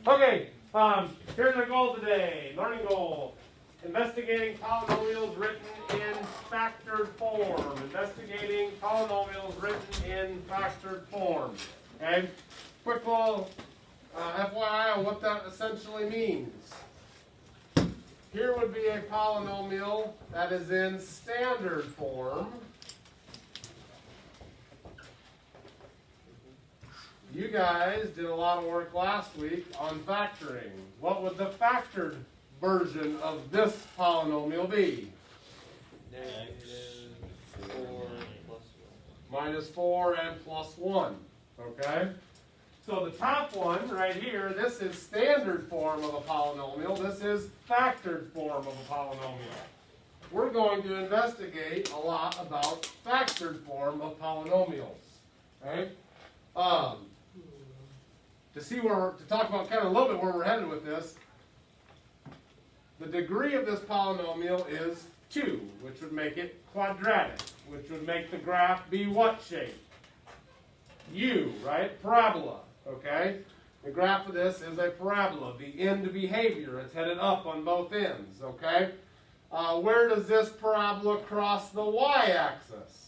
Okay, here's our goal today. Learning goal. Investigating polynomials written in factored form. Investigating polynomials written in factored form. Okay? Quick little FYI on what that essentially means. Here would be a polynomial that is in standard form. You guys did a lot of work last week on factoring. What would the factored version of this polynomial be? Minus 4 and plus 1. Okay? So the top one right here, this is standard form of a polynomial. This is factored form of a polynomial. We're going to investigate a lot about factored form of polynomials. Okay? To talk about kind of a little bit where we're headed with this, the degree of this polynomial is 2, which would make it quadratic, which would make the graph be what shape? U, right? Parabola, okay? The graph of this is a parabola. The end behavior, it's headed up on both ends, okay? Where does this parabola cross the y-axis?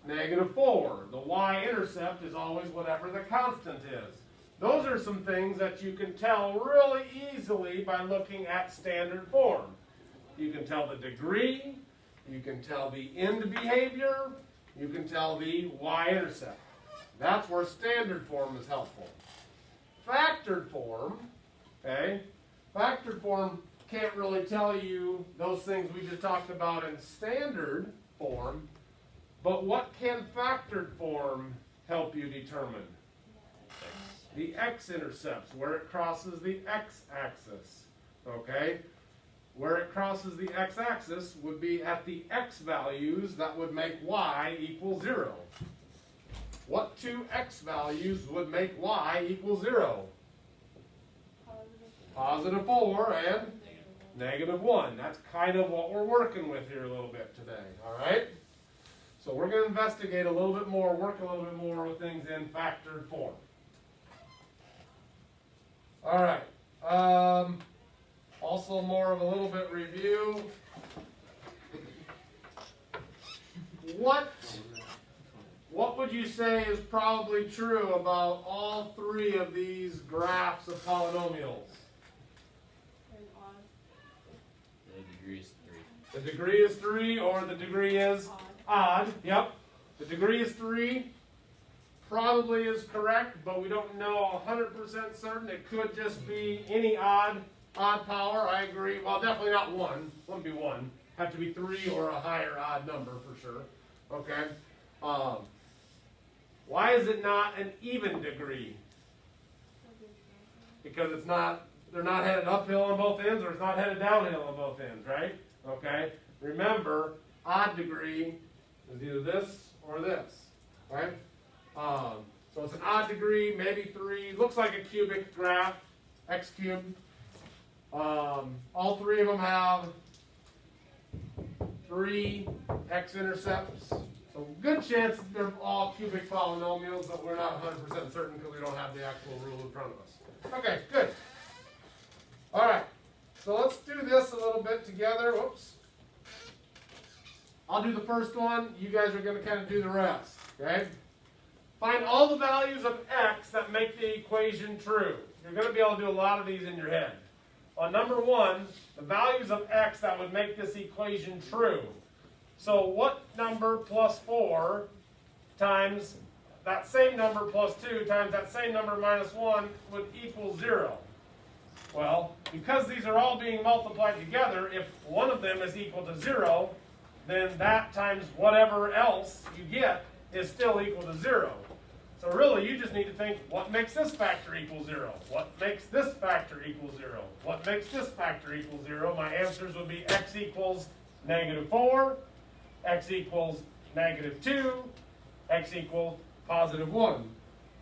-4. The y-intercept is always whatever the constant is. Those are some things that you can tell really easily by looking at standard form. You can tell the degree, you can tell the end behavior, you can tell the y-intercept. That's where standard form is helpful. Factored form, okay? Factored form can't really tell you those things we just talked about in standard form. But what can factored form help you determine? The x-intercepts, where it crosses the x-axis. Okay? Where it crosses the x-axis would be at the x values that would make y equal 0. What two x values would make y equal 0? Positive 4 and negative 1. That's kind of what we're working with here a little bit today. All right? So we're going to investigate a little bit more, work a little bit more with things in factored form. All right. Also more of a little bit review. What would you say is probably true about all three of these graphs of polynomials? The degree is 3. The degree is 3 or the degree is odd. Yep. The degree is 3. Probably is correct, but we don't know 100% certain. It could just be any odd power. I agree. Well, definitely not 1. Wouldn't be 1. Have to be 3 or a higher odd number for sure. Okay. Why is it not an even degree? Because it's not. They're not headed uphill on both ends, or it's not headed downhill on both ends, right? Okay. Remember, odd degree is either this or this, right? So it's an odd degree, maybe 3. Looks like a cubic graph, x cubed. All three of them have 3 x-intercepts. So good chance that they're all cubic polynomials, but we're not 100% certain because we don't have the actual rule in front of us. Okay, good. All right, so let's do this a little bit together. Whoops. I'll do the first one. You guys are going to kind of do the rest, okay? Find all the values of x that make the equation true. You're going to be able to do a lot of these in your head. On number 1, the values of x that would make this equation true. So what number plus 4 times that same number plus 2 times that same number minus 1 would equal 0? Well, because these are all being multiplied together, if one of them is equal to 0, then that times whatever else you get is still equal to 0. So really, you just need to think, what makes this factor equal 0? What makes this factor equal 0? What makes this factor equal 0? My answers would be x equals -4, x equals -2, x equals +1.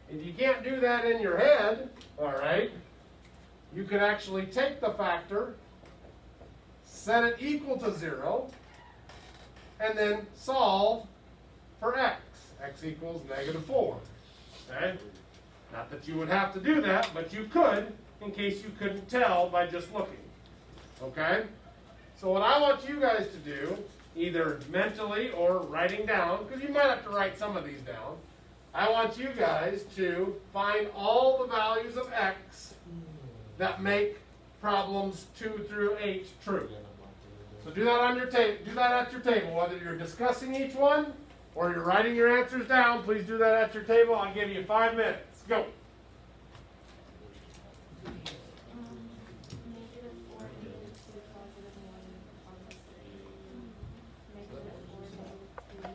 If you can't do that in your head, all right, you could actually take the factor, set it equal to 0, and then solve for x. X equals -4. Okay? Not that you would have to do that, but you could, in case you couldn't tell by just looking. Okay? So what I want you guys to do, either mentally or writing down, because you might have to write some of these down, I want you guys to find all the values of x that make problems 2 through 8 true. So do that on your table. Do that at your table, whether you're discussing each one or you're writing your answers down. Please do that at your table. I'll give you 5 minutes. Go.